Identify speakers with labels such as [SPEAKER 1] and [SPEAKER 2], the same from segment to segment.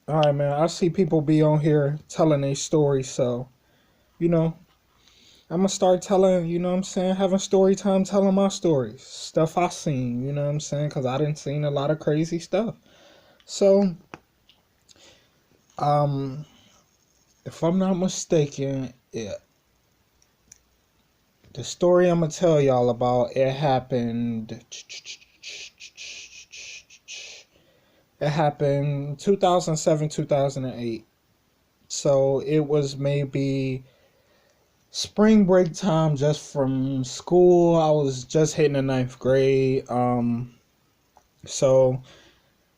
[SPEAKER 1] All right, man. I see people be on here telling their stories, so you know, I'm gonna start telling. You know what I'm saying? Having story time, telling my stories, stuff I seen. You know what I'm saying? Cause I didn't seen a lot of crazy stuff. So, um, if I'm not mistaken, the story I'm gonna tell y'all about it happened. It happened 2007, 2008. So it was maybe spring break time just from school. I was just hitting the ninth grade. So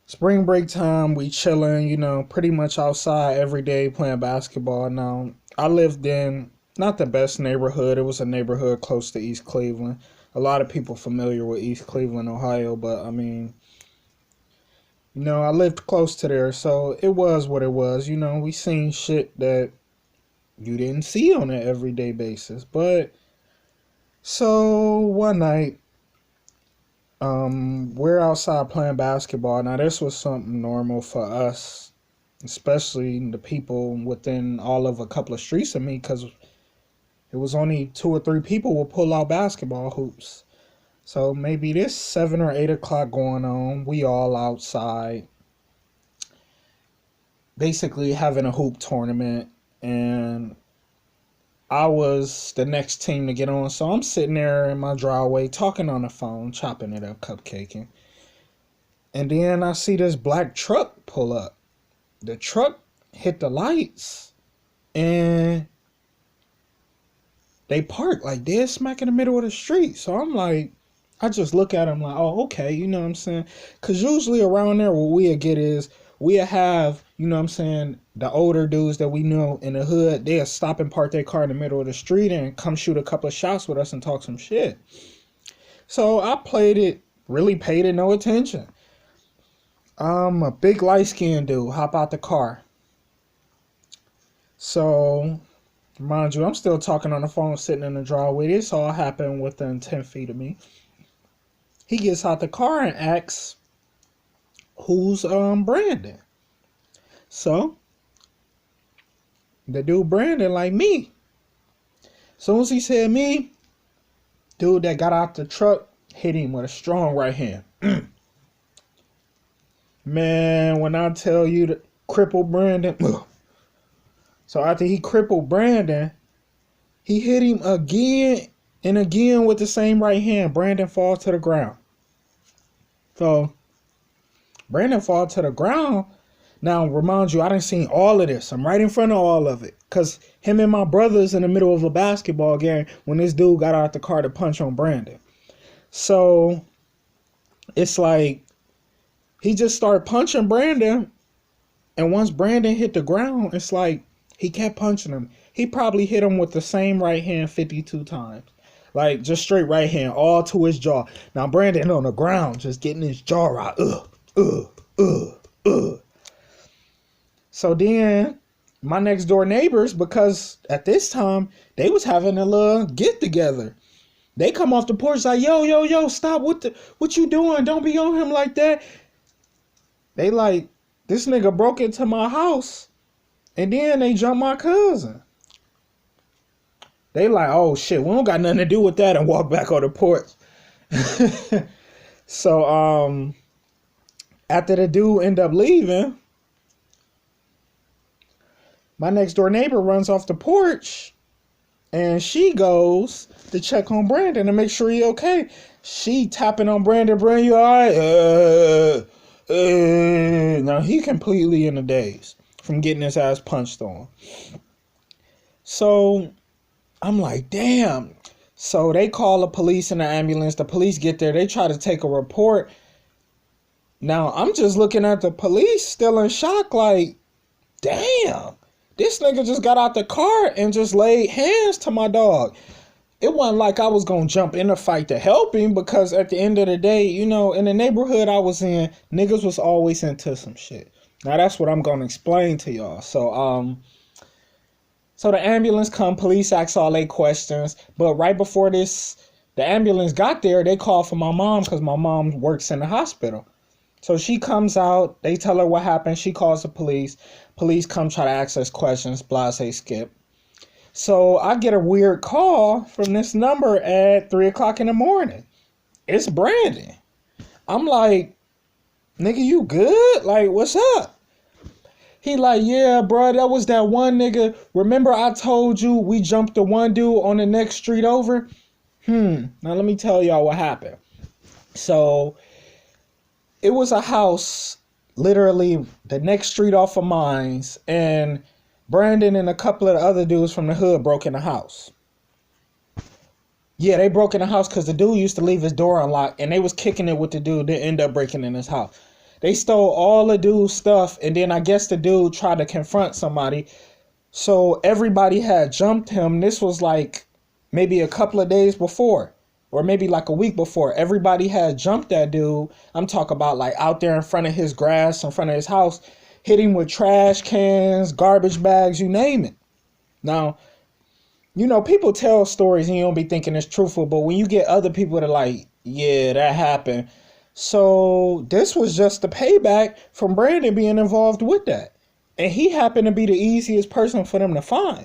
[SPEAKER 1] spring break time, we chilling, pretty much outside every day playing basketball. Now, I lived in not the best neighborhood. It was a neighborhood close to East Cleveland. A lot of people familiar with East Cleveland, Ohio, but I mean, I lived close to there, so it was what it was. We seen shit that you didn't see on an everyday basis. But so one night, we're outside playing basketball. Now this was something normal for us, especially the people within all of a couple of streets of me, because it was only 2 or 3 people would pull out basketball hoops. So maybe this 7 or 8 o'clock going on, we all outside, basically having a hoop tournament, and I was the next team to get on. So I'm sitting there in my driveway talking on the phone, chopping it up, cupcaking. And then I see this black truck pull up. The truck hit the lights and they parked like dead smack in the middle of the street. So I'm like, I just look at them like, oh, okay, you know what I'm saying? Because usually around there, what we'll get is we'll have, you know what I'm saying, the older dudes that we know in the hood, they'll stop and park their car in the middle of the street and come shoot a couple of shots with us and talk some shit. So I played it, really paid it no attention. A big light skinned dude hop out the car. So, mind you, I'm still talking on the phone, sitting in the driveway. This all happened within 10 feet of me. He gets out the car and asks, who's Brandon? So, the dude Brandon, like me. Soon as he said me, dude that got out the truck hit him with a strong right hand. Man, when I tell you to cripple Brandon. So after he crippled Brandon, he hit him again and again with the same right hand. Brandon falls to the ground. So Brandon falls to the ground. Now, remind you, I done seen all of this. I'm right in front of all of it. Because him and my brothers in the middle of a basketball game when this dude got out the car to punch on Brandon. So it's like he just started punching Brandon. And once Brandon hit the ground, it's like he kept punching him. He probably hit him with the same right hand 52 times. Like, just straight right hand, all to his jaw. Now, Brandon on the ground, just getting his jaw right. So then, my next door neighbors, because at this time, they was having a little get together. They come off the porch like, yo, stop. What you doing? Don't be on him like that. They like, this nigga broke into my house. And then they jumped my cousin. They like, oh shit, we don't got nothing to do with that, and walk back on the porch. So after the dude end up leaving, my next door neighbor runs off the porch and she goes to check on Brandon to make sure he okay. She tapping on Brandon, you all right? Now he completely in a daze from getting his ass punched on. So I'm like, damn. So they call the police and the ambulance. The police get there. They try to take a report. Now I'm just looking at the police still in shock like, damn. This nigga just got out the car and just laid hands to my dog. It wasn't like I was going to jump in a fight to help him, because at the end of the day, in the neighborhood I was in, niggas was always into some shit. Now that's what I'm going to explain to y'all. So the ambulance come, police ask all their questions. But right before the ambulance got there, they called for my mom because my mom works in the hospital. So she comes out, they tell her what happened, she calls the police. Police come try to ask us questions, blase skip. So I get a weird call from this number at 3 o'clock in the morning. It's Brandon. I'm like, nigga, you good? Like, what's up? He like, yeah, bro, that was that one nigga. Remember I told you we jumped the one dude on the next street over? Now let me tell y'all what happened. So it was a house literally the next street off of mine's, and Brandon and a couple of the other dudes from the hood broke in the house. Yeah, they broke in the house because the dude used to leave his door unlocked, and they was kicking it with the dude that ended up breaking in his house. They stole all the dude's stuff, and then I guess the dude tried to confront somebody. So everybody had jumped him. This was like maybe a couple of days before, or maybe like a week before. Everybody had jumped that dude. I'm talking about like out there in front of his grass, in front of his house, hit him with trash cans, garbage bags, you name it. Now, you know, people tell stories and you don't be thinking it's truthful, but when you get other people that are like, yeah, that happened. So this was just the payback from Brandon being involved with that. And he happened to be the easiest person for them to find.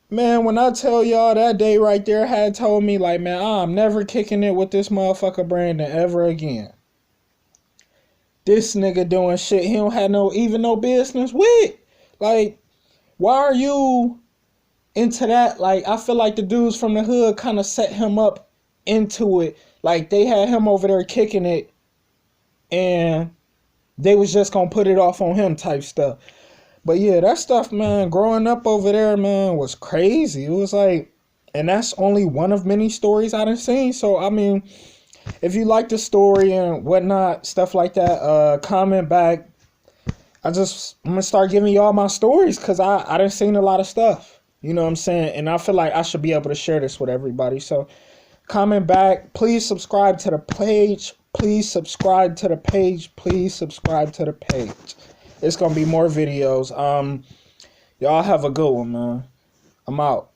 [SPEAKER 1] Man, when I tell y'all that day right there had told me, like, man, I'm never kicking it with this motherfucker Brandon ever again. This nigga doing shit he don't have no business with. Like, why are you into that? Like, I feel like the dudes from the hood kind of set him up into it. Like, they had him over there kicking it, and they was just gonna put it off on him type stuff. But yeah, that stuff, man, growing up over there, man, was crazy. It was like, and that's only one of many stories I done seen. So, I mean, if you like the story and whatnot, stuff like that, comment back. I'm gonna start giving y'all my stories because I done seen a lot of stuff. You know what I'm saying? And I feel like I should be able to share this with everybody. So comment back. Please subscribe to the page. Please subscribe to the page. Please subscribe to the page. It's gonna be more videos. Y'all have a good one, man. I'm out.